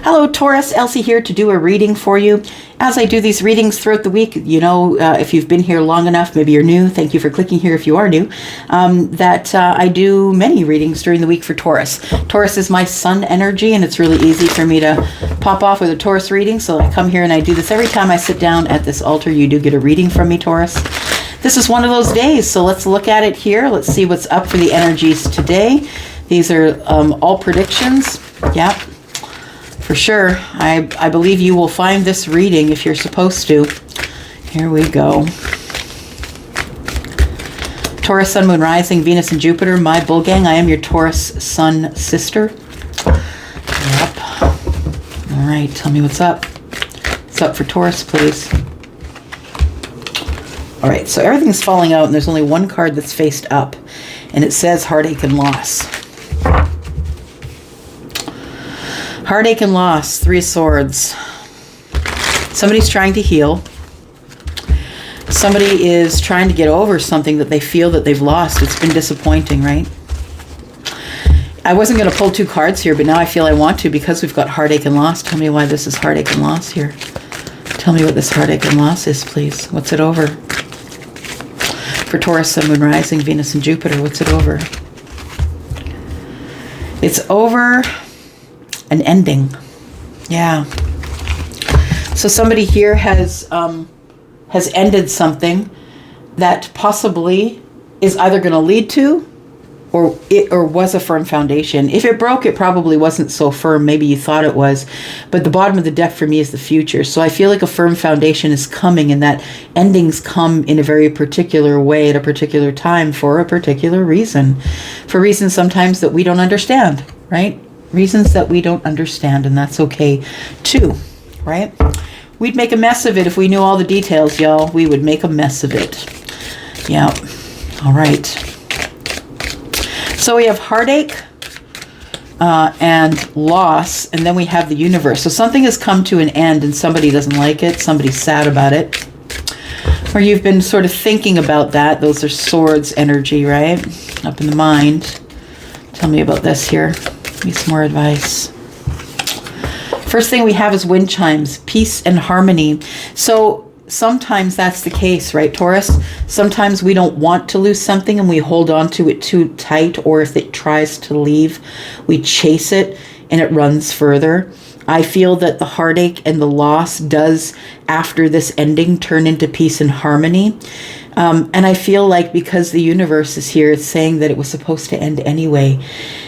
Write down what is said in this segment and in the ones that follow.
Hello, Taurus. Elsie here to do a reading for you. As I do these readings throughout the week, you know, if you've been here long enough, maybe you're new, thank you for clicking here if you are new, I do many readings during the week for Taurus. Taurus is my sun energy, and it's really easy for me to pop off with a Taurus reading, so I come here and I do this every time I sit down at this altar. You do get a reading from me, Taurus. This is one of those days, so let's look at it here. Let's see what's up for the energies today. These are all predictions. Yeah, for sure. I believe you will find this reading if you're supposed to. Here we go. Taurus, Sun, Moon, Rising, Venus, and Jupiter. My bull gang, I am your Taurus Sun sister. Yep. All right, tell me what's up. What's up for Taurus, please? All right, so everything's falling out, and there's only one card that's faced up, and it says heartache and loss. Heartache and loss, Three of Swords. Somebody's trying to heal. Somebody is trying to get over something that they feel that they've lost. It's been disappointing, right? I wasn't going to pull two cards here, but now I feel I want to because we've got heartache and loss. Tell me why this is heartache and loss here. Tell me what this heartache and loss is, please. What's it over? For Taurus, Sun, Moon, Rising, Venus, and Jupiter, what's it over? It's over an ending. Yeah. So somebody here has ended something that possibly is either going to lead to or was a firm foundation. If it broke, it probably wasn't so firm. Maybe you thought it was. But the bottom of the deck for me is the future. So I feel like a firm foundation is coming, and that endings come in a very particular way at a particular time for a particular reason. For reasons sometimes that we don't understand, right? Reasons that we don't understand, and that's okay too, right? We'd make a mess of it if we knew all the details, y'all. We would make a mess of it. Yeah. All right. So we have heartache and loss, and then we have the universe. So something has come to an end, and somebody doesn't like it. Somebody's sad about it. Or you've been sort of thinking about that. Those are swords energy, right? Up in the mind. Tell me about this here. Give me some more advice. First thing we have is wind chimes, peace and harmony. So sometimes that's the case, right, Taurus? Sometimes we don't want to lose something and we hold on to it too tight, or if it tries to leave, we chase it and it runs further. I feel that the heartache and the loss does, after this ending, turn into peace and harmony. And I feel like because the universe is here, it's saying that it was supposed to end anyway.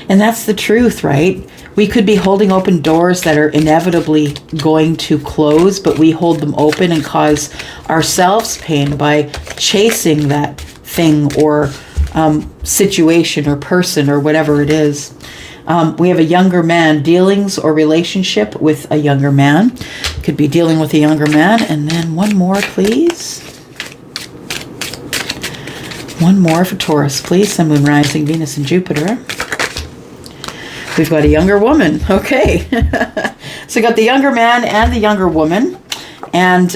And that's the truth, right? We could be holding open doors that are inevitably going to close, but we hold them open and cause ourselves pain by chasing that thing or situation or person or whatever it is. We have a younger man, dealings or relationship with a younger man. Could be dealing with a younger man. And then one more, please. One more for Taurus, please. Sun, Moon, Rising, Venus, and Jupiter. We've got a younger woman. Okay. So we got the younger man and the younger woman. And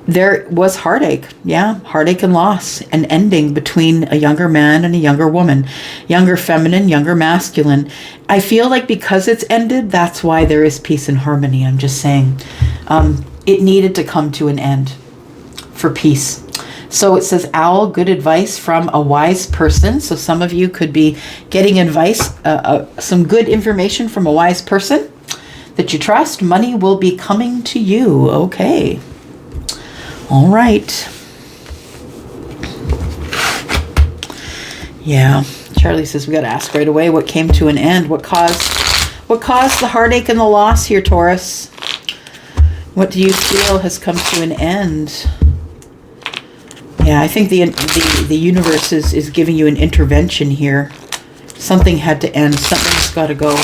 there was heartache. Yeah, heartache and loss. An ending between a younger man and a younger woman. Younger feminine, younger masculine. I feel like because it's ended, that's why there is peace and harmony. I'm just saying. It needed to come to an end for peace. So it says, owl, good advice from a wise person. So some of you could be getting advice, some good information from a wise person that you trust. Money will be coming to you. Okay. All right. Yeah. Charlie says we got to ask right away what came to an end. What caused the heartache and the loss here, Taurus? What do you feel has come to an end? Yeah, I think the universe is giving you an intervention here. Something had to end. Something's got to go.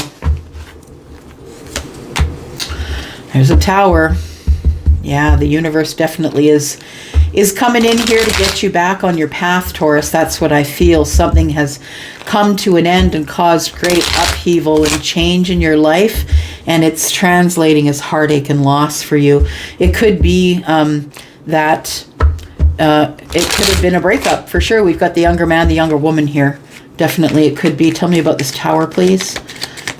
There's a tower. Yeah, the universe definitely is coming in here to get you back on your path, Taurus. That's what I feel. Something has come to an end and caused great upheaval and change in your life, and it's translating as heartache and loss for you. It could be that it could have been a breakup, for sure. We've got the younger man, the younger woman here. Definitely it could be. Tell me about this tower, please,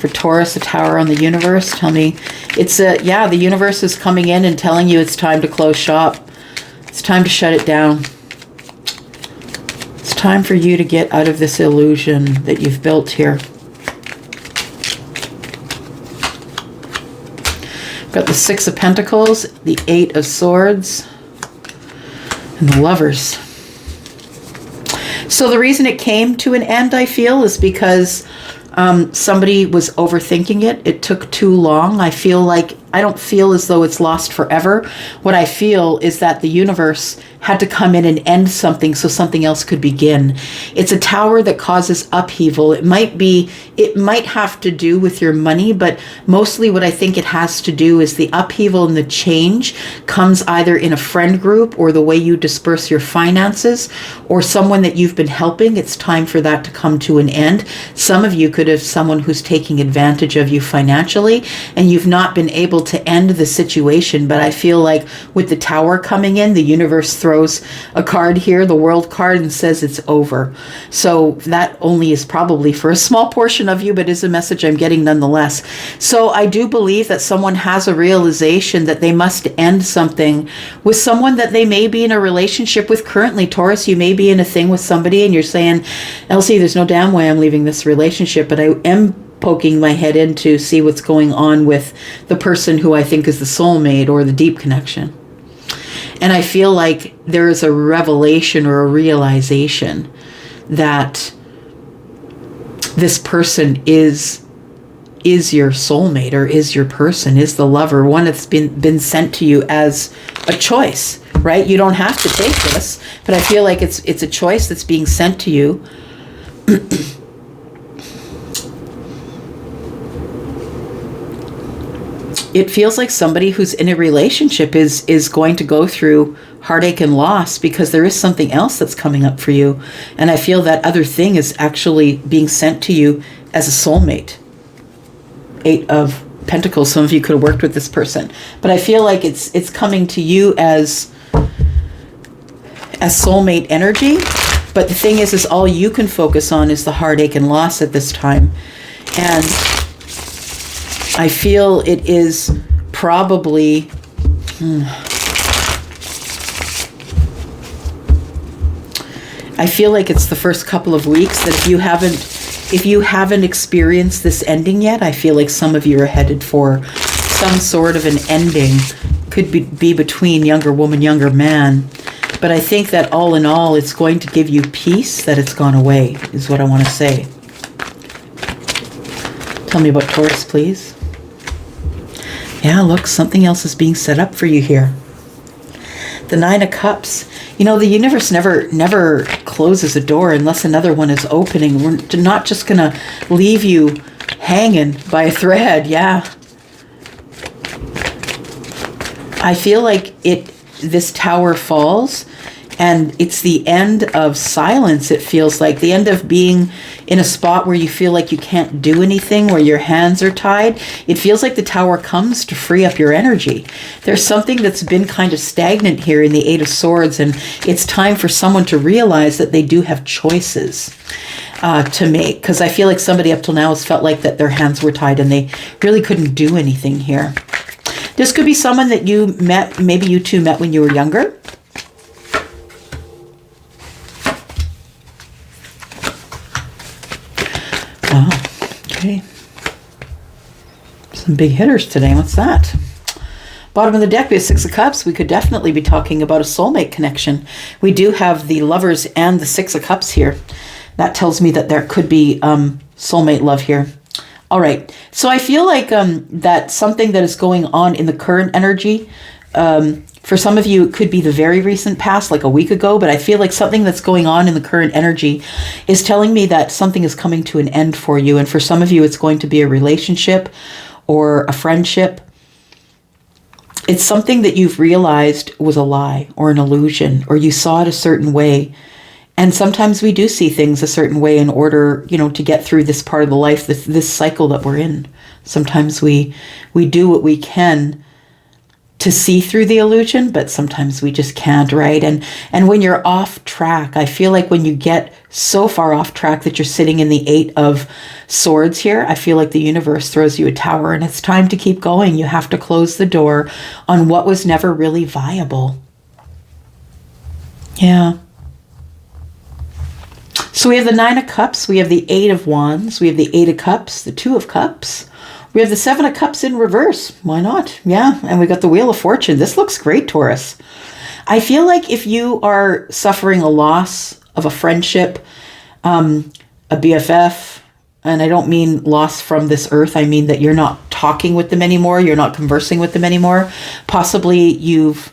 For Taurus, the Tower on the universe, tell me. It's yeah, the universe is coming in and telling you it's time to close shop. It's time to shut it down. It's time for you to get out of this illusion that you've built here. Got the Six of Pentacles, the Eight of Swords, and the Lovers. So the reason it came to an end, I feel, is because somebody was overthinking it. It took too long. I don't feel as though it's lost forever. What I feel is that the universe had to come in and end something so something else could begin. It's a tower that causes upheaval. It might have to do with your money, but mostly what I think it has to do is the upheaval and the change comes either in a friend group or the way you disperse your finances or someone that you've been helping. It's time for that to come to an end. Some of you could have someone who's taking advantage of you financially and you've not been able to end the situation. But I feel like with the Tower coming in, the universe throws a card here, the World card, and says it's over. So that only is probably for a small portion of you, but is a message I'm getting nonetheless. So I do believe that someone has a realization that they must end something with someone that they may be in a relationship with currently. Taurus, you may be in a thing with somebody and you're saying, Elsie, there's no damn way I'm leaving this relationship, but I am poking my head in to see what's going on with the person who I think is the soulmate or the deep connection. And I feel like there is a revelation or a realization that this person is your soulmate or is your person, is the lover, one that's been sent to you as a choice, right? You don't have to take this, but I feel like it's a choice that's being sent to you. It feels like somebody who's in a relationship is going to go through heartache and loss because there is something else that's coming up for you. And I feel that other thing is actually being sent to you as a soulmate. Eight of Pentacles. Some of you could have worked with this person. But I feel like it's coming to you as soulmate energy. But the thing is all you can focus on is the heartache and loss at this time. And I feel it is probably I feel like it's the first couple of weeks that if you haven't experienced this ending yet, I feel like some of you are headed for some sort of an ending. Could be between younger woman, younger man. But I think that all in all, it's going to give you peace that it's gone away, is what I want to say. Tell me about Taurus, please. Yeah, look, something else is being set up for you here. The Nine of Cups. You know, the universe never closes a door unless another one is opening. We're not just going to leave you hanging by a thread. Yeah. I feel like this tower falls and it's the end of silence. It feels like the end of being in a spot where you feel like you can't do anything, where your hands are tied. It feels like the tower comes to free up your energy. There's something that's been kind of stagnant here in the Eight of Swords, and it's time for someone to realize that they do have choices to make, because I feel like somebody up till now has felt like that their hands were tied and they really couldn't do anything here. This could be someone that you met, maybe you two met when you were younger. Wow, okay. Some big hitters today. What's that? Bottom of the deck, we have Six of Cups. We could definitely be talking about a soulmate connection. We do have the Lovers and the Six of Cups here. That tells me that there could be soulmate love here. All right. So I feel like that something that is going on in the current energy, for some of you, it could be the very recent past, like a week ago, but I feel like something that's going on in the current energy is telling me that something is coming to an end for you. And for some of you, it's going to be a relationship or a friendship. It's something that you've realized was a lie or an illusion, or you saw it a certain way. And sometimes we do see things a certain way in order, you know, to get through this part of the life, this cycle that we're in. Sometimes we do what we can to see through the illusion, but sometimes we just can't, right? And when you're off track, I feel like when you get so far off track that you're sitting in the 8 of Swords here, I feel like the universe throws you a tower and it's time to keep going. You have to close the door on what was never really viable. Yeah. So we have the 9 of Cups, we have the 8 of Wands, we have the 8 of Cups, the 2 of Cups. We have the 7 of Cups in reverse. Why not? Yeah. And we got the Wheel of Fortune. This looks great, Taurus. I feel like if you are suffering a loss of a friendship, a BFF, and I don't mean loss from this earth, I mean that you're not talking with them anymore, you're not conversing with them anymore. Possibly you've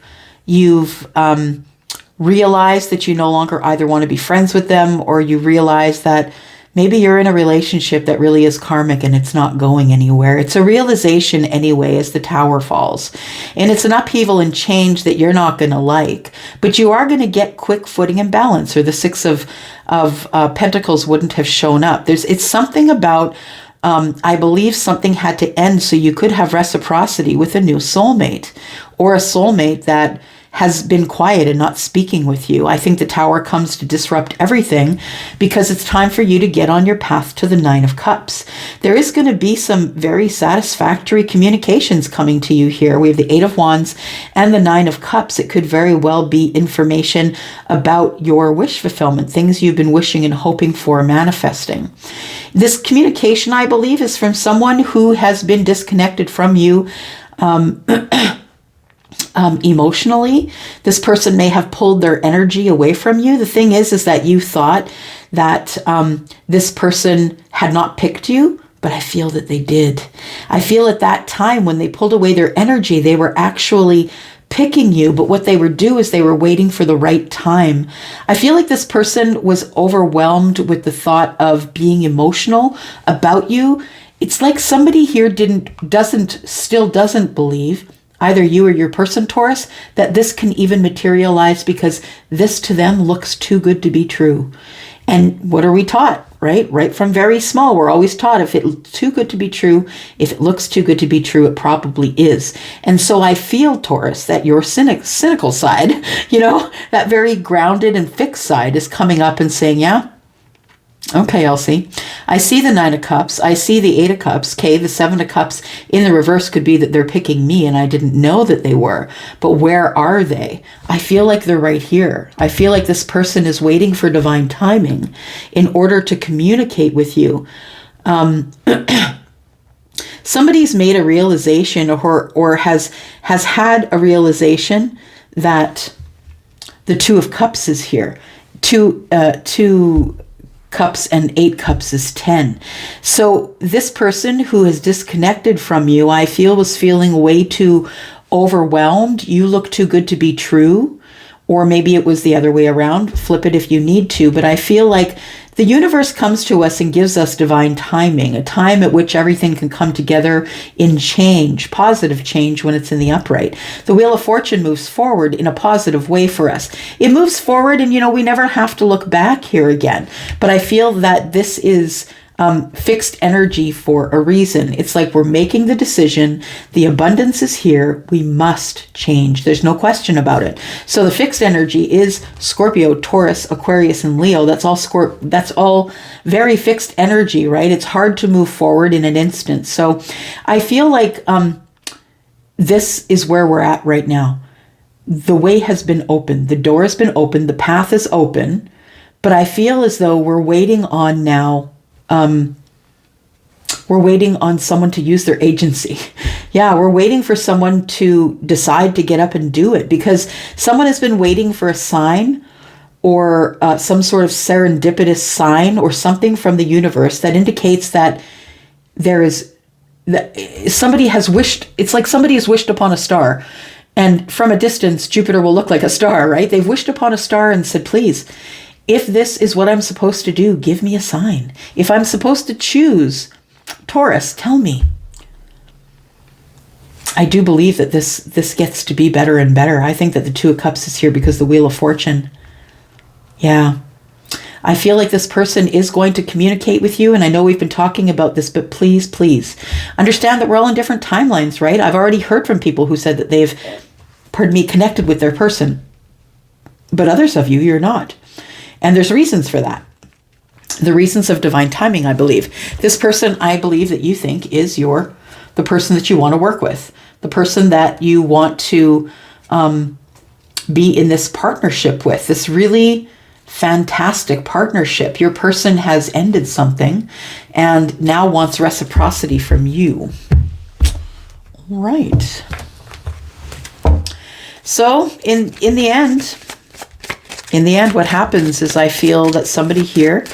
realized that you no longer either want to be friends with them, or you realize that maybe you're in a relationship that really is karmic and it's not going anywhere. It's a realization anyway as the Tower falls. And it's an upheaval and change that you're not going to like. But you are going to get quick footing and balance, or the 6 of Pentacles wouldn't have shown up. It's something about, I believe something had to end so you could have reciprocity with a new soulmate, or a soulmate that has been quiet and not speaking with you. I think the Tower comes to disrupt everything because it's time for you to get on your path to the 9 of Cups. There is going to be some very satisfactory communications coming to you here. We have the 8 of Wands and the 9 of Cups. It could very well be information about your wish fulfillment, things you've been wishing and hoping for, manifesting. This communication, I believe, is from someone who has been disconnected from you emotionally. This person may have pulled their energy away from you. The thing is that you thought that this person had not picked you, but I feel that they did. I feel at that time when they pulled away their energy, they were actually picking you, but what they were doing is they were waiting for the right time. I feel like this person was overwhelmed with the thought of being emotional about you. It's like somebody here still doesn't believe, either you or your person, Taurus, that this can even materialize because this to them looks too good to be true. And what are we taught, right? Right from very small, we're always taught if it's too good to be true, if it looks too good to be true, it probably is. And so I feel, Taurus, that your cynical side, that very grounded and fixed side is coming up and saying, yeah, okay, Elsie, I see the 9 of Cups. I see the 8 of Cups. Okay, the 7 of Cups in the reverse could be that they're picking me and I didn't know that they were. But where are they? I feel like they're right here. I feel like this person is waiting for divine timing in order to communicate with you. Somebody's made a realization or has had a realization that the 2 of Cups is here. Two Cups and 8 Cups is 10. So this person who is disconnected from you, I feel, was feeling way too overwhelmed. You look too good to be true. Or maybe it was the other way around. Flip it if you need to. But I feel like the universe comes to us and gives us divine timing, a time at which everything can come together in change, positive change when it's in the upright. The Wheel of Fortune moves forward in a positive way for us. It moves forward and, we never have to look back here again. But I feel that this is fixed energy for a reason. It's like we're making the decision. The abundance is here. We must change. There's no question about it. So the fixed energy is Scorpio, Taurus, Aquarius, and Leo. That's all very fixed energy, right? It's hard to move forward in an instant. So I feel like this is where we're at right now. The way has been opened. The door has been opened. The path is open. But I feel as though we're waiting on now. We're waiting on someone to use their agency. Yeah, we're waiting for someone to decide to get up and do it because someone has been waiting for a sign or some sort of serendipitous sign or something from the universe that indicates that somebody has wished. It's like somebody has wished upon a star. And from a distance, Jupiter will look like a star, right? They've wished upon a star and said, please, if this is what I'm supposed to do, give me a sign. If I'm supposed to choose Taurus, tell me. I do believe that this gets to be better and better. I think that the 2 of Cups is here because the Wheel of Fortune. Yeah. I feel like this person is going to communicate with you. And I know we've been talking about this, but please, please understand that we're all in different timelines, right? I've already heard from people who said that they've, pardon me, connected with their person. But others of you, you're not. And there's reasons for that. The reasons of divine timing, I believe. This person, I believe that you think is the person that you want to work with. The person that you want to be in this partnership with. This really fantastic partnership. Your person has ended something and now wants reciprocity from you. All right. So in the end, what happens is I feel that somebody here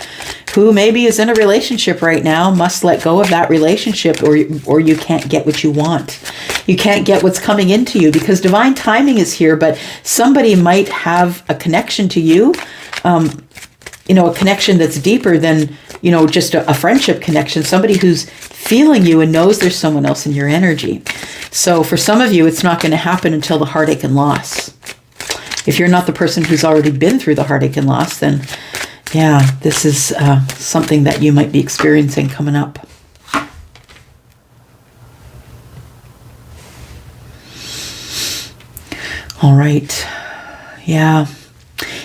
who maybe is in a relationship right now must let go of that relationship, or you can't get what you want. You can't get what's coming into you because divine timing is here, but somebody might have a connection to you, a connection that's deeper than, just a friendship connection, somebody who's feeling you and knows there's someone else in your energy. So for some of you, it's not going to happen until the heartache and loss. If you're not the person who's already been through the heartache and loss, then yeah, this is something that you might be experiencing coming up. All right. Yeah.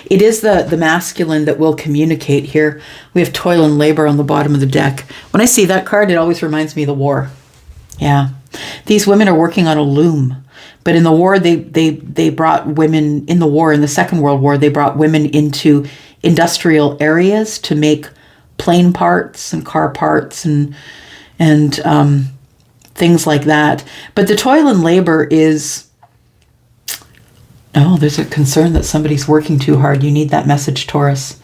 It is the masculine that will communicate here. We have toil and labor on the bottom of the deck. When I see that card, it always reminds me of the war. Yeah. These women are working on a loom. But in the war, they brought women, in the Second World War, they brought women into industrial areas to make plane parts and car parts and things like that. But the toil and labor is, there's a concern that somebody's working too hard. You need that message, Taurus.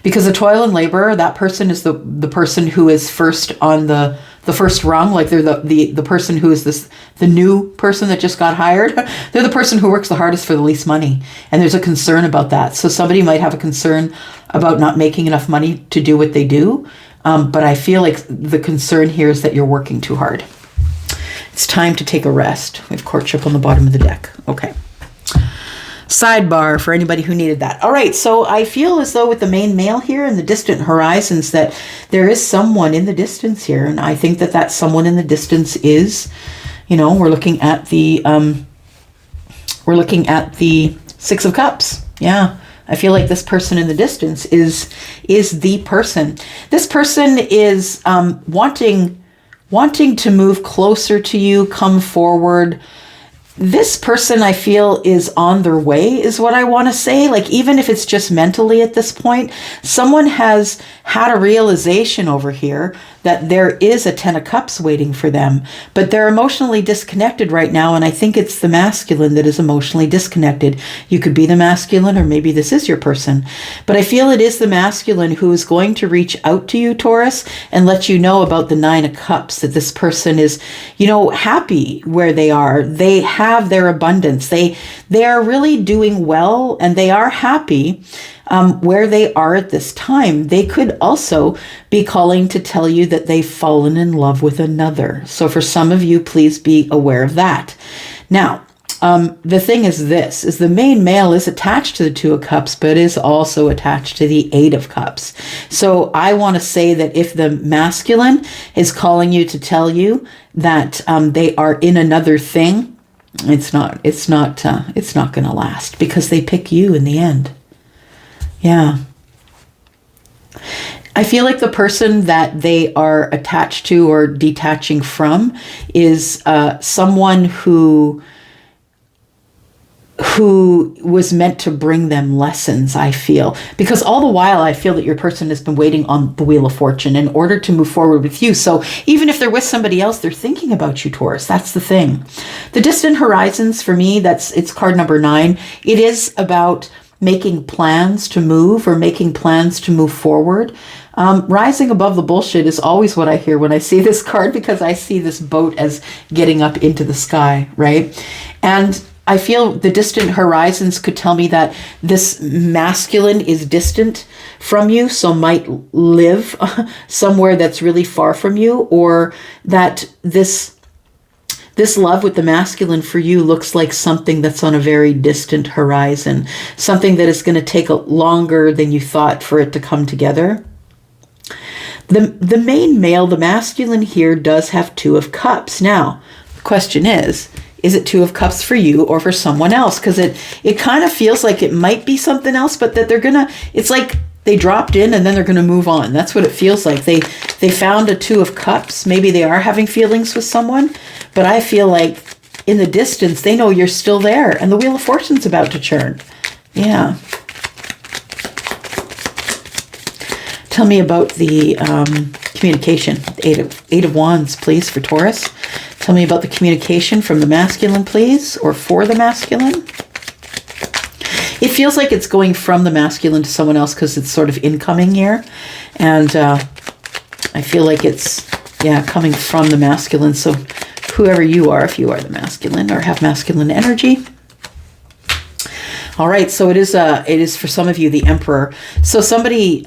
Because the toil and labor, that person is the person who is first on the first rung, like they're the person who is the new person that just got hired. They're the person who works the hardest for the least money. And there's a concern about that. So somebody might have a concern about not making enough money to do what they do. But I feel like the concern here is that you're working too hard. It's time to take a rest. We have courtship on the bottom of the deck. Okay. Sidebar for anybody who needed that. All right, so I feel as though with the main male here and the distant horizons that there is someone in the distance here, and I think that someone in the distance is, we're looking at the Six of Cups. Yeah, I feel like this person in the distance is the person. This person is wanting to move closer to you, come forward. This person, I feel, is on their way, is what I want to say. Like, even if it's just mentally at this point, someone has had a realization over here that there is a Ten of Cups waiting for them, but they're emotionally disconnected right now. And I think it's the masculine that is emotionally disconnected. You could be the masculine, or maybe this is your person, but I feel it is the masculine who is going to reach out to you, Taurus, and let you know about the Nine of Cups, that this person is, happy where they are. They have their abundance. They are really doing well, and they are happy where they are at this time. They could also be calling to tell you that they've fallen in love with another. So for some of you, please be aware of that. Now, the thing is this, is the main male is attached to the Two of Cups, but is also attached to the Eight of Cups. So I want to say that if the masculine is calling you to tell you that they are in another thing, it's not going to last, because they pick you in the end. Yeah. I feel like the person that they are attached to or detaching from is someone who was meant to bring them lessons, I feel. Because all the while, I feel that your person has been waiting on the Wheel of Fortune in order to move forward with you. So even if they're with somebody else, they're thinking about you, Taurus. That's the thing. The distant horizons, for me, it's card number 9. It is about making plans to move or making plans to move forward. Rising above the bullshit is always what I hear when I see this card, because I see this boat as getting up into the sky, right? And I feel the distant horizons could tell me that this masculine is distant from you, so might live somewhere that's really far from you, or that this This love with the masculine for you looks like something that's on a very distant horizon, something that is going to take longer than you thought for it to come together. The main male, the masculine here, does have 2 of Cups. Now, the question is it 2 of Cups for you or for someone else? Because it kind of feels like it might be something else, but that it's like they dropped in and then they're going to move on. That's what it feels like. They found a 2 of Cups. Maybe they are having feelings with someone, but I feel like in the distance, they know you're still there and the Wheel of Fortune's about to turn. Yeah. Tell me about the communication. Eight of Wands, please, for Taurus. Tell me about the communication from the masculine, please, or for the masculine. It feels like it's going from the masculine to someone else because it's sort of incoming here. And I feel like it's, coming from the masculine. So whoever you are, if you are the masculine or have masculine energy. All right, so it is for some of you the Emperor. So somebody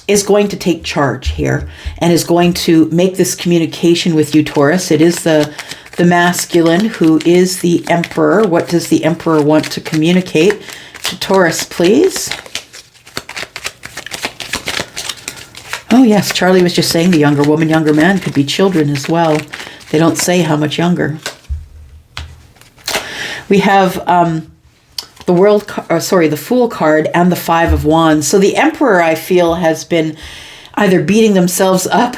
is going to take charge here and is going to make this communication with you, Taurus. It is the masculine who is the Emperor. What does the Emperor want to communicate to Taurus, please? Oh yes, Charlie was just saying the younger woman, younger man could be children as well. They don't say how much younger. We have the Fool card and the 5 of Wands. So the Emperor, I feel, has been either beating themselves up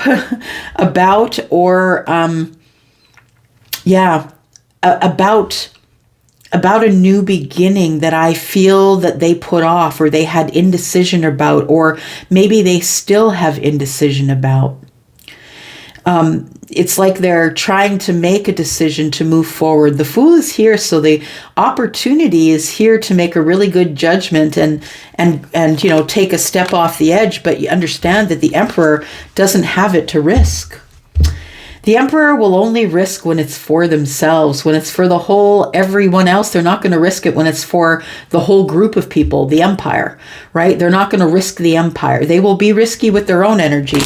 about or about a new beginning that I feel that they put off or they had indecision about, or maybe they still have indecision about. It's like they're trying to make a decision to move forward. The Fool is here, so the opportunity is here to make a really good judgment and take a step off the edge, but you understand that the Emperor doesn't have it to risk. The Emperor will only risk when it's for themselves. When it's for the whole everyone else, they're not going to risk it when it's for the whole group of people, the empire, right? They're not going to risk the empire. They will be risky with their own energy,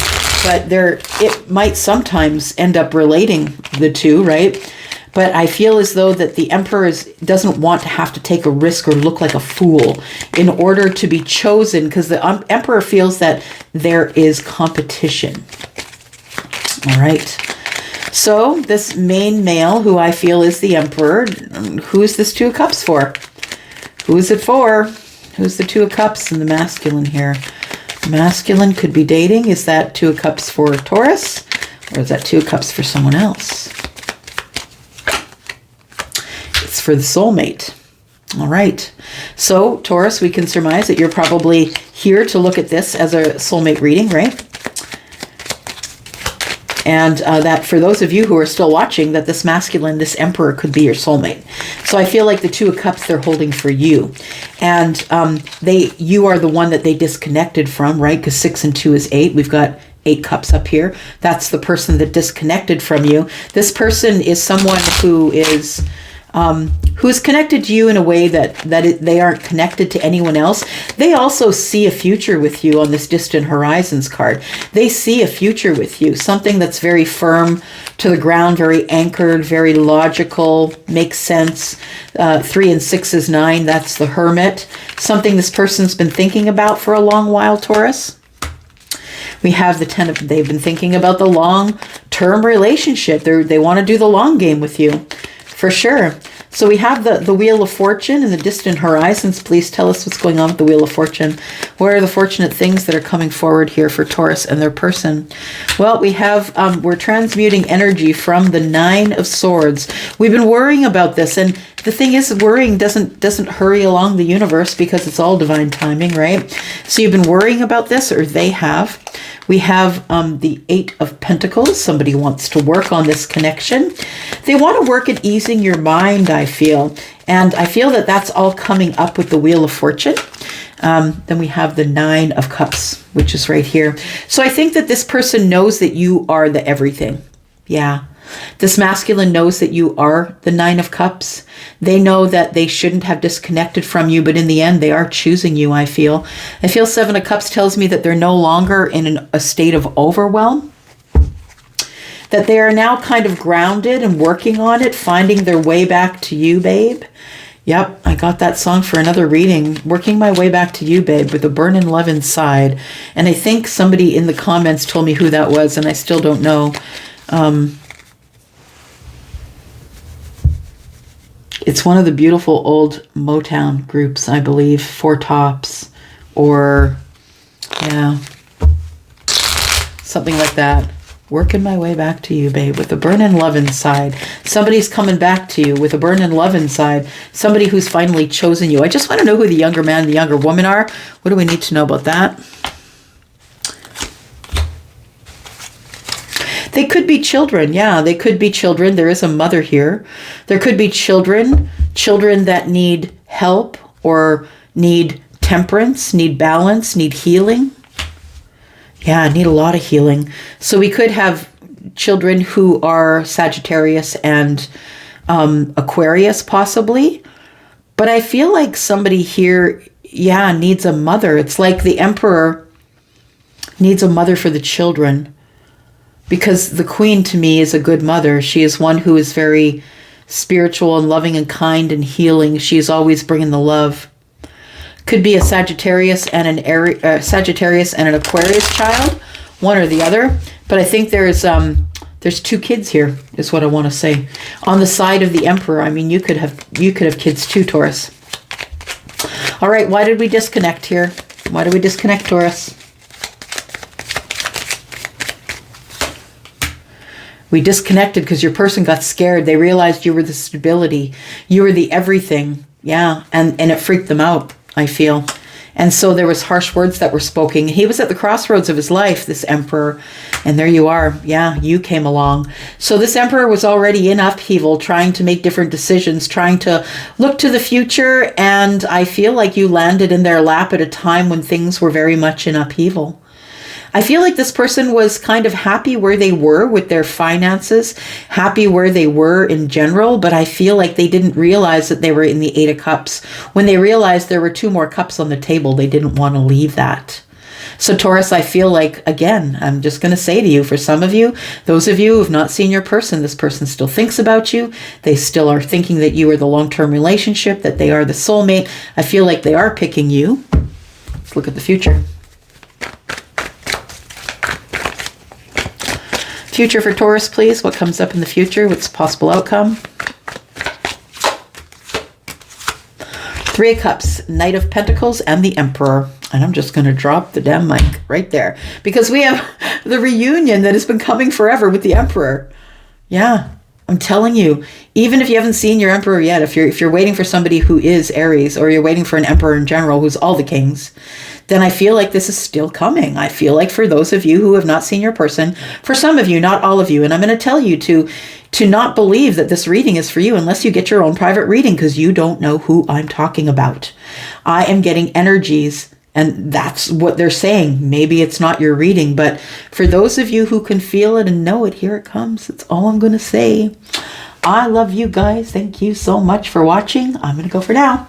but it might sometimes end up relating the two, right? But I feel as though that the Emperor doesn't want to have to take a risk or look like a fool in order to be chosen, because the Emperor feels that there is competition. All right. So this main male, who I feel is the Emperor, who is this 2 of Cups for? Who is it for? Who's the 2 of Cups in the masculine here? Masculine could be dating. Is that 2 of Cups for Taurus? Or is that 2 of Cups for someone else? It's for the soulmate. All right. So Taurus, we can surmise that you're probably here to look at this as a soulmate reading, right? And that for those of you who are still watching, that this masculine, this Emperor, could be your soulmate. So I feel like the 2 of Cups, they're holding for you. And you are the one that they disconnected from, right? Because 6 and 2 is 8. We've got 8 cups up here. That's the person that disconnected from you. This person is someone who's connected to you in a way that they aren't connected to anyone else. They also see a future with you on this distant horizons card. They see a future with you, something that's very firm to the ground, very anchored, very logical, makes sense. 3 and 6 is 9. That's the Hermit. Something this person's been thinking about for a long while, Taurus. We have the 10 of, they've been thinking about the long-term relationship. They want to do the long game with you. For sure. So we have the Wheel of Fortune in the distant horizons. Please tell us what's going on with the Wheel of Fortune. What are the fortunate things that are coming forward here for Taurus and their person? Well, we have, we're transmuting energy from the 9 of Swords. We've been worrying about this, and the thing is, worrying doesn't hurry along the universe because it's all divine timing, right? So you've been worrying about this, or they have. We have the 8 of Pentacles. Somebody wants to work on this connection. They want to work at easing your mind, I feel. And I feel that that's all coming up with the Wheel of Fortune. Then we have the 9 of Cups, which is right here. So I think that this person knows that you are the everything. Yeah. This masculine knows that you are the 9 of Cups. They know that they shouldn't have disconnected from you, but in the end, they are choosing you, I feel. I feel 7 of Cups tells me that they're no longer in a state of overwhelm. that they are now kind of grounded and working on it, finding their way back to you, babe. Yep, I got that song for another reading. Working my way back to you, babe, with a burning love inside. And I think somebody in the comments told me who that was, and I still don't know. It's one of the beautiful old Motown groups, I believe. Four Tops, or, yeah, something like that. Working my way back to you, babe, with a burning love inside. Somebody's coming back to you with a burning love inside. Somebody who's finally chosen you. I just want to know who the younger man and the younger woman are. What do we need to know about that? They could be children. Yeah, they could be children. There is a mother here. There could be children that need help or need temperance, need balance, need healing. Yeah, I need a lot of healing. So we could have children who are Sagittarius and Aquarius possibly. But I feel like somebody here, yeah, needs a mother. It's like the Emperor needs a mother for the children. Because the Queen to me is a good mother. She is one who is very spiritual and loving and kind and healing. She is always bringing the love. Could be a Sagittarius and an Aquarius child, one or the other. But I think there's two kids here, is what I want to say. On the side of the Emperor, I mean, you could have kids too, Taurus. All right, why did we disconnect here? Why did we disconnect, Taurus? We disconnected because your person got scared. They realized you were the stability. You were the everything. Yeah, and it freaked them out, I feel. And so there was harsh words that were spoken. He was at the crossroads of his life, this Emperor. And there you are. Yeah, you came along. So this Emperor was already in upheaval, trying to make different decisions, trying to look to the future. And I feel like you landed in their lap at a time when things were very much in upheaval. I feel like this person was kind of happy where they were with their finances, happy where they were in general, but I feel like they didn't realize that they were in the Eight of Cups. When they realized there were two more cups on the table, they didn't want to leave that. So Taurus, I feel like, again, I'm just going to say to you, for some of you, those of you who have not seen your person, this person still thinks about you. They still are thinking that you are the long-term relationship, that they are the soulmate. I feel like they are picking you. Let's look at the future. Future for Taurus, please. What comes up in the future? What's the possible outcome? Three of Cups, Knight of Pentacles, and the Emperor. And I'm just going to drop the damn mic right there. Because we have the reunion that has been coming forever with the Emperor. Yeah, I'm telling you. Even if you haven't seen your Emperor yet, if you're waiting for somebody who is Aries, or you're waiting for an Emperor in general who's all the kings, then I feel like this is still coming. I feel like for those of you who have not seen your person, for some of you, not all of you, and I'm going to tell you to not believe that this reading is for you unless you get your own private reading, because you don't know who I'm talking about. I am getting energies, and that's what they're saying. Maybe it's not your reading, but for those of you who can feel it and know it, here it comes. That's all I'm going to say. I love you guys. Thank you so much for watching. I'm going to go for now.